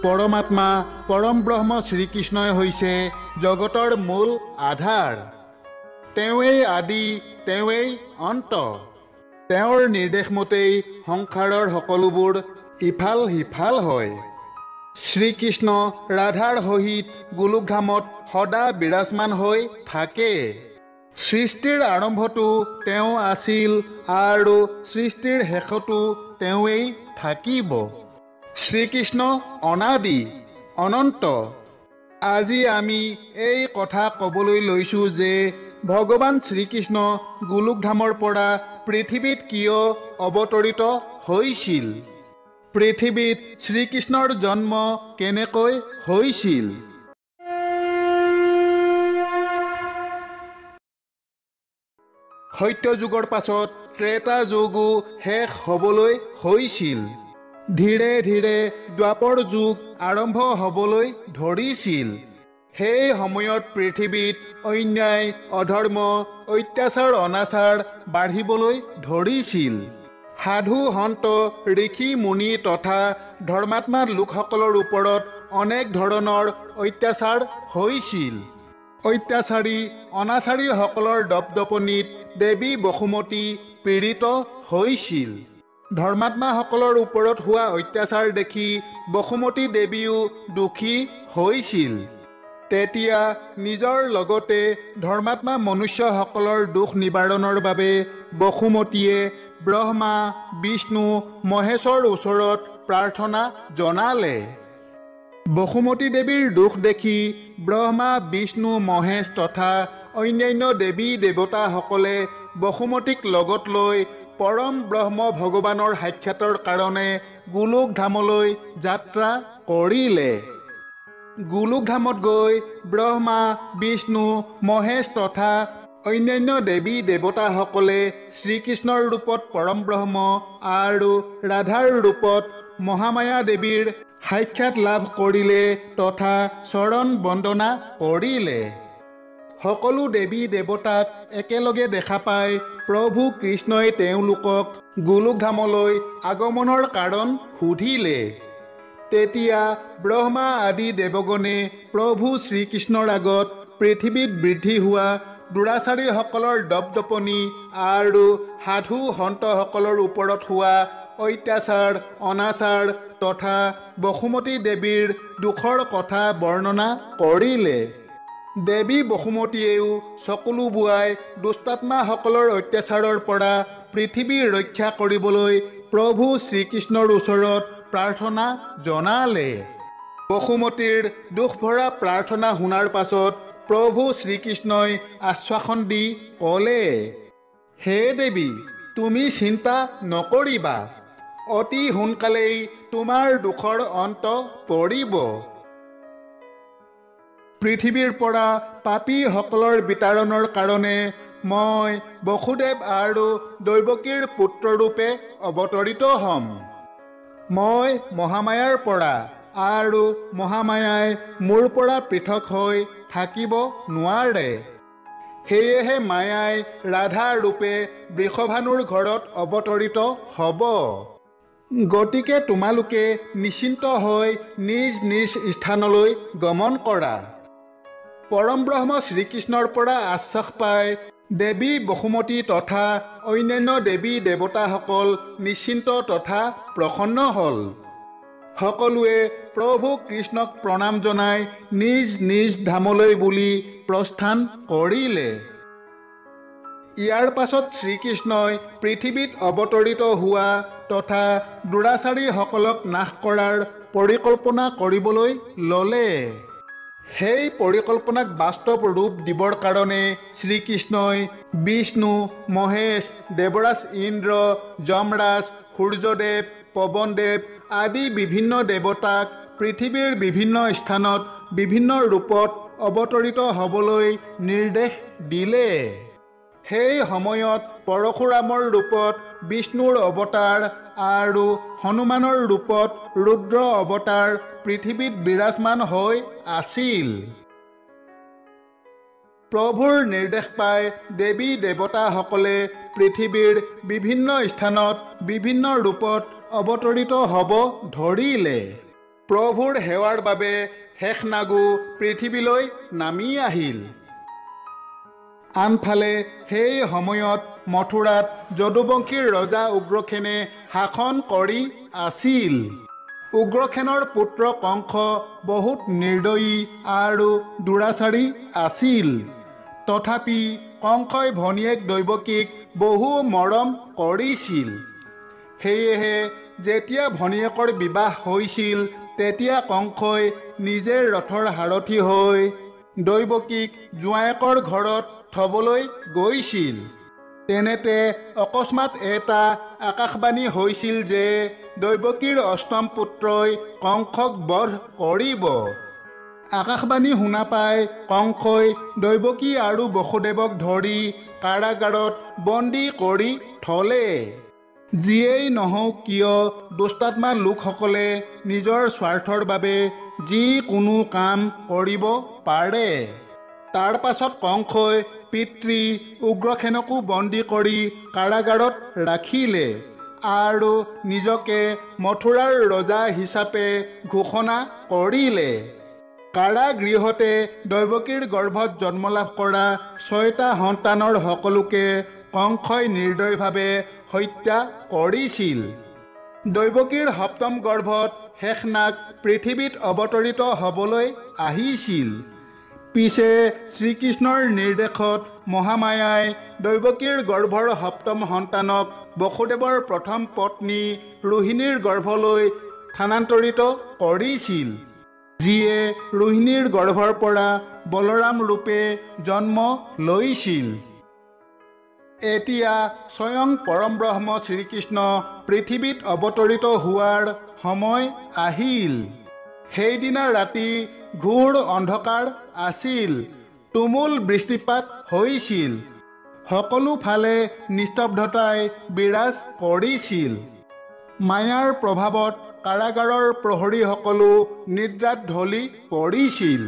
পৰমাত্মা পৰম ব্ৰহ্ম শ্ৰীকৃষ্ণই হৈছে জগতৰ মূল আধাৰ। তেওঁৱেই আদি, তেওঁৱেই অন্ত। তেওঁৰ নিৰ্দেশমতেই সংসাৰৰ সকলোবোৰ ইফাল সিফাল হয়। শ্ৰীকৃষ্ণ ৰাধাৰ সহিত গোলোকধামত সদা বিৰাজমান হৈ থাকে। সৃষ্টিৰ আৰম্ভটো তেওঁ আছিল আৰু সৃষ্টিৰ শেষতো তেওঁৱেই থাকিব। শ্ৰীকৃষ্ণ অনাদি, অনন্ত। আজি আমি এই কথা ক'বলৈ লৈছোঁ যে ভগৱান শ্ৰীকৃষ্ণ গোলোকধামৰ পৰা পৃথিৱীত কিয় অৱতৰিত হৈছিল, পৃথিৱীত শ্ৰীকৃষ্ণৰ জন্ম কেনেকৈ হৈছিল। সত্যযুগৰ পাছত ত্ৰেতা যুগো শেষ হ'বলৈ হৈছিল। ধীৰে ধীৰে দ্বাপৰ যুগ আৰম্ভ হ'বলৈ ধৰিছিল। সেই সময়ত পৃথিৱীত অন্যায়, অধৰ্ম, অত্যাচাৰ, অনাচাৰ বাঢ়িবলৈ ধৰিছিল। সাধু, সন্ত, ঋষি, মুনি তথা ধৰ্মাত্মা লোকসকলৰ ওপৰত অনেক ধৰণৰ অত্যাচাৰ হৈছিল। অত্যাচাৰী, অনাচাৰীসকলৰ দপদপনিত দেৱী বসুমতী পীড়িত হৈছিল। ধৰ্মাত্মাসকলৰ ওপৰত হোৱা অত্যাচাৰ দেখি বসুমতী দেৱীও দুখী হৈছিল। তেতিয়া নিজৰ লগতে ধৰ্মাত্মা মনুষ্যসকলৰ দুখ নিবাৰণৰ বাবে বসুমতীয়ে ব্ৰহ্মা, বিষ্ণু, মহেশৰ ওচৰত প্ৰাৰ্থনা জনালে। বসুমতী দেৱীৰ দুখ দেখি ব্ৰহ্মা, বিষ্ণু, মহেশ তথা অন্যান্য দেৱী দেৱতাসকলে বসুমতীক লগত লৈ পৰম ব্ৰহ্ম ভগৱানৰ সাক্ষাতৰ কাৰণে গোলোকধামলৈ যাত্ৰা কৰিলে। গোলোকধামত গৈ ব্ৰহ্মা, বিষ্ণু, মহেশ তথা অন্যান্য দেৱী দেৱতাসকলে শ্ৰীকৃষ্ণৰ ৰূপত পৰম ব্ৰহ্ম আৰু ৰাধাৰ ৰূপত মহামায়া দেৱীৰ সাক্ষাৎ লাভ কৰিলে তথা চৰণ বন্দনা কৰিলে। সকলো দেৱী দেৱতাক একেলগে দেখা পাই প্ৰভু কৃষ্ণই তেওঁলোকক গোলোকধামলৈ আগমনৰ কাৰণ সুধিলে। তেতিয়া ব্ৰহ্মা আদি দেৱগণে প্ৰভু শ্ৰীকৃষ্ণৰ আগত পৃথিৱীত বৃদ্ধি হোৱা দুৰাচাৰীসকলৰ দপদপনি আৰু সাধু সন্তসকলৰ ওপৰত হোৱা অত্যাচাৰ, অনাচাৰ তথা বসুমতী দেৱীৰ দুখৰ কথা বৰ্ণনা কৰিলে। দেৱী বসুমতীয়েও চকুলো বোৱাই দুষ্টাত্মাসকলৰ অত্যাচাৰৰ পৰা পৃথিৱী ৰক্ষা কৰিবলৈ প্ৰভু শ্ৰীকৃষ্ণৰ ওচৰত প্ৰাৰ্থনা জনালে। বসুমতীৰ দুখভৰা প্ৰাৰ্থনা শুনাৰ পাছত প্ৰভু শ্ৰীকৃষ্ণই আশ্বাসন দি ক'লে, হে দেৱী, তুমি চিন্তা নকৰিবা, অতি সোনকালেই তোমাৰ দুখৰ অন্ত পৰিব। পৃথিৱীৰ পৰা পাপীসকলৰ বিতাৰণৰ কাৰণে মই বসুদেৱ আৰু দৈৱকীৰ পুত্ৰৰূপে অৱতৰিত হ'ম। মই মহামায়াৰ পৰা আৰু মহামায়াই মোৰ পৰা পৃথক হৈ থাকিব নোৱাৰে। সেয়েহে মায়াই ৰাধা ৰূপে বৃষভানুৰ ঘৰত অৱতৰিত হ'ব। গতিকে তোমালোকে নিশ্চিন্ত হৈ নিজ নিজ স্থানলৈ গমন কৰা। পৰম ব্ৰহ্ম শ্ৰীকৃষ্ণৰ পৰা আশ্বাস পাই দেৱী বসুমতী তথা অন্যান্য দেৱী দেৱতাসকল নিশ্চিন্ত তথা প্ৰসন্ন হ'ল। সকলোৱে প্ৰভু কৃষ্ণক প্ৰণাম জনাই নিজ নিজ ধামলৈ বুলি প্ৰস্থান কৰিলে। ইয়াৰ পাছত শ্ৰীকৃষ্ণই পৃথিৱীত অৱতৰিত হোৱা তথা দুৰাচাৰীসকলক নাশ কৰাৰ পৰিকল্পনা কৰিবলৈ ল'লে। সেই পৰিকল্পনাক বাস্তৱ ৰূপ দিবৰ কাৰণে শ্ৰীকৃষ্ণই বিষ্ণু, মহেশ, দেৱৰাজ ইন্দ্ৰ, যমৰাজ, সূৰ্যদেৱ, পৱনদেৱ আদি বিভিন্ন দেৱতাক পৃথিৱীৰ বিভিন্ন স্থানত বিভিন্ন ৰূপত অৱতৰিত হ'বলৈ নিৰ্দেশ দিলে। সেই সময়ত পৰশুৰামৰ ৰূপত বিষ্ণুৰ অৱতাৰ আৰু হনুমানৰ ৰূপত ৰুদ্ৰ অৱতাৰ পৃথিৱীত বিৰাজমান হৈ আছিল। প্ৰভুৰ নিৰ্দেশ পাই দেৱী দেৱতাসকলে পৃথিৱীৰ বিভিন্ন স্থানত বিভিন্ন ৰূপত অৱতৰিত হ'ব ধৰিলে। প্ৰভুৰ সেৱাৰ বাবে শেষনাগু পৃথিৱীলৈ নামি আহিল। আনফালে সেই সময়ত মথুৰাত যদুবংশীৰ ৰজা উগ্ৰসেনে শাসন কৰি আছিল। উগ্ৰসেনৰ পুত্ৰ কংস বহুত নিৰ্দয়ী আৰু দুৰাচাৰী আছিল। তথাপি কংসই ভনীয়েক দৈৱকীক বহু মৰম কৰিছিল। সেয়েহে যেতিয়া ভনীয়েকৰ বিবাহ হৈছিল তেতিয়া কংসই নিজে ৰথৰ সাৰথি হৈ দৈৱকীক জোঁৱায়েকৰ ঘৰত থবলৈ গৈছিল। তেনেতে অকস্মাত এটা আকাশবাণী হৈছিল যে দৈৱকীৰ অষ্টম পুত্ৰই কংসক বধ কৰিব। আকাশবাণী শুনা পাই কংসই দৈৱকী আৰু বসুদেৱক ধৰি কাৰাগাৰত বন্দী কৰি থলে। যিয়েই নহওক কিয় দুষ্টাত্মা লোকসকলে নিজৰ স্বাৰ্থৰ বাবে যিকোনো কাম কৰিব পাৰে। তাৰ পাছত কংসই পিতৃ উগ্ৰসেনকো বন্দী কৰি কাৰাগাৰত ৰাখিলে আৰু নিজকে মথুৰাৰ ৰজা হিচাপে ঘোষণা কৰিলে। কাৰাগৃহতে দৈৱকীৰ গৰ্ভত জন্ম লাভ কৰা 6টা সন্তানৰ সকলোকে কংসই নিৰ্দয়ভাৱে হত্যা কৰিছিল। দৈৱকীৰ সপ্তম গৰ্ভত শেষনাগ পৃথিৱীত অৱতৰিত হ'বলৈ আহিছিল। পিছে শ্ৰীকৃষ্ণৰ নিৰ্দেশত মহামায়াই দৈৱকীৰ গৰ্ভৰ সপ্তম সন্তানক বসুদেৱৰ প্ৰথম পত্নী ৰোহিণীৰ গৰ্ভলৈ স্থানান্তৰিত কৰিছিল, যিয়ে ৰোহিণীৰ গৰ্ভৰ পৰা বলৰাম ৰূপে জন্ম লৈছিল। এতিয়া স্বয়ং পৰম ব্ৰহ্ম শ্ৰীকৃষ্ণ পৃথিৱীত অৱতৰিত হোৱাৰ সময় আহিল। সেইদিনা ৰাতি ঘোৰ অন্ধকাৰ আছিল। তুমুল বৃষ্টিপাত হৈছিল। সকলো ফালে নিস্তব্ধতাই বিৰাজ কৰিছিল। মায়াৰ প্ৰভাৱত কাৰাগাৰৰ প্ৰহৰীসকলো নিদ্ৰাত ঢলি পৰিছিল।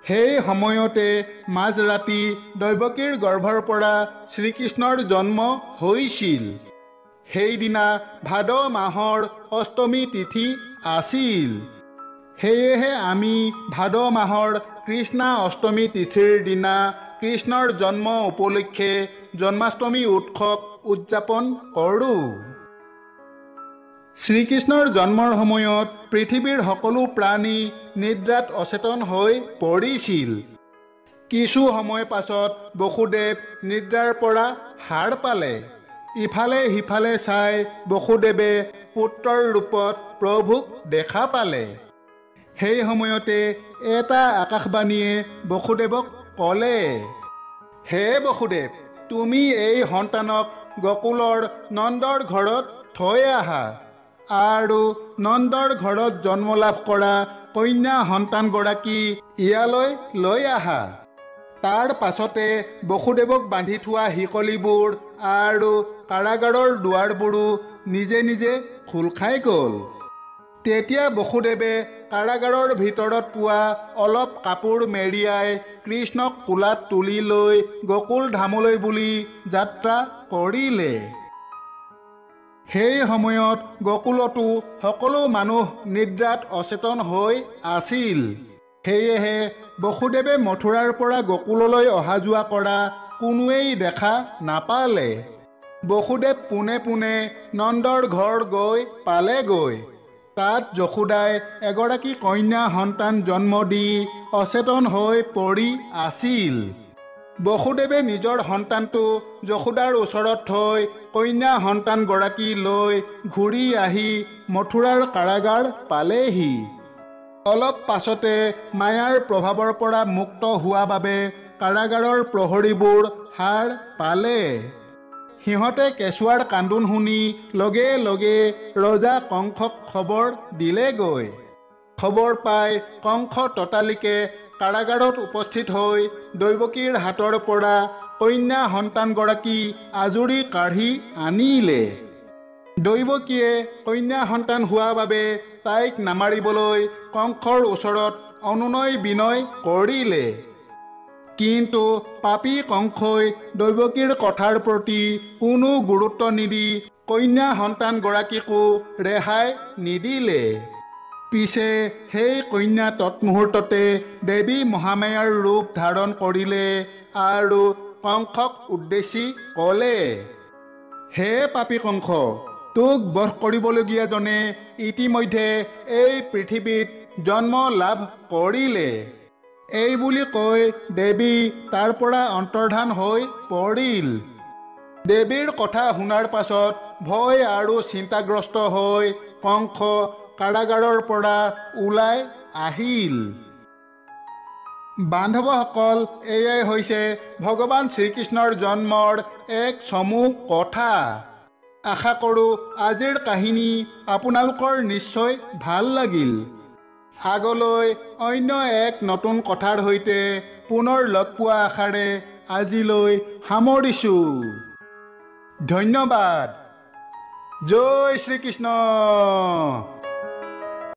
সেই সময়তে মাজৰাতি দৈৱকীৰ গৰ্ভৰ পৰা শ্ৰীকৃষ্ণৰ জন্ম হৈছিল। সেইদিনা ভাদ মাহৰ অষ্টমী তিথি আছিল। সেয়েহে আমি ভাদ মাহৰ কৃষ্ণা অষ্টমী তিথিৰ দিনা কৃষ্ণৰ জন্ম উপলক্ষে জন্মাষ্টমী উৎসৱ উদযাপন কৰোঁ। শ্ৰীকৃষ্ণৰ জন্মৰ সময়ত পৃথিৱীৰ সকলো প্ৰাণী নিদ্ৰাত অচেতন হৈ পৰিছিল। কিছু সময় পাছত বসুদেৱ নিদ্ৰাৰ পৰা সাৰ পালে। ইফালে সিফালে চাই বসুদেৱে পুত্ৰৰ ৰূপত প্ৰভুক দেখা পালে। সেই সময়তে এটা আকাশবাণীয়ে বসুদেৱক ক'লে, হে বসুদেৱ, তুমি এই সন্তানক গকুলৰ নন্দৰ ঘৰত থৈ আহা আৰু নন্দৰ ঘৰত জন্ম লাভ কৰা কন্যা সন্তানগৰাকী ইয়ালৈ লৈ আহা। তাৰ পাছতে বসুদেৱক বান্ধি থোৱা শিকলিবোৰ আৰু কাৰাগাৰৰ দুৱাৰবোৰো নিজে নিজে খোল খাই গ'ল। তেতিয়া বসুদেৱে কাৰাগাৰৰ ভিতৰত পোৱা অলপ কাপোৰ মেৰিয়াই কৃষ্ণক কোলাত তুলি লৈ গকুল ধামলৈ বুলি যাত্ৰা কৰিলে। সেই সময়ত গকুলতো সকলো মানুহ নিদ্ৰাত অচেতন হৈ আছিল। সেয়েহে বসুদেৱে মথুৰাৰ পৰা গকুললৈ অহা যোৱা কৰা কোনোৱেই দেখা নাপালে। বসুদেৱ পোনে পোনে নন্দৰ ঘৰ গৈ পালেগৈ। তাত যশোদাই এগৰাকী কন্যা সন্তান জন্ম দি অচেতন হৈ পৰি আছিল। বসুদেৱে নিজৰ সন্তানটো যশোদাৰ ওচৰত থৈ কন্যা সন্তানগৰাকী লৈ ঘূৰি আহি মথুৰাৰ কাৰাগাৰ পালেহি। অলপ পাছতে মায়াৰ প্ৰভাৱৰ পৰা মুক্ত হোৱা বাবে কাৰাগাৰৰ প্ৰহৰীবোৰ সাৰ পালে। সিহঁতে কেঁচুৱাৰ কান্দোন শুনি লগে লগে ৰজা কংসক খবৰ দিলেগৈ। খবৰ পাই কংস ততালিকে কাৰাগাৰত উপস্থিত হৈ দৈৱকীৰ হাতৰ পৰা কন্যা সন্তানগৰাকী আজুৰি কাঢ়ি আনিলে। দৈৱকীয়ে কন্যা সন্তান হোৱা বাবে তাইক নামাৰিবলৈ কংসৰ ওচৰত অনুনয় বিনয় কৰিলে। কিন্তু পাপী কংসই দৈৱকীৰ কথাৰ প্ৰতি কোনো গুৰুত্ব নিদি কন্যা সন্তানগৰাকীকো ৰেহাই নিদিলে। পিছে সেই কন্যা তৎমুহূৰ্ততে দেৱী মহামায়াৰ ৰূপ ধাৰণ কৰিলে আৰু কংসক উদ্দেশ্যি ক'লে, হে পাপী কংস, তোক বধ কৰিবলগীয়াজনে ইতিমধ্যে এই পৃথিৱীত জন্ম লাভ কৰিলে। এই বুলি কৈ দেৱী তাৰ পৰা অন্তৰ্ধান হৈ পৰিল। দেৱীৰ কথা শুনাৰ পাছত ভয় আৰু চিন্তাগ্ৰস্ত হৈ কংস কাৰাগাৰৰ পৰা ওলাই আহিল। বান্ধৱসকল, এয়াই হৈছে ভগৱান শ্ৰীকৃষ্ণৰ জন্মৰ এক চমু কথা। আশা কৰোঁ আজিৰ কাহিনী আপোনালোকৰ নিশ্চয় ভাল লাগিল। আগলৈ অন্য এক নতুন কথাৰ সৈতে পুনৰ লগ পোৱা আশাৰে আজিলৈ সামৰিছোঁ। ধন্যবাদ। জয় শ্ৰীকৃষ্ণ।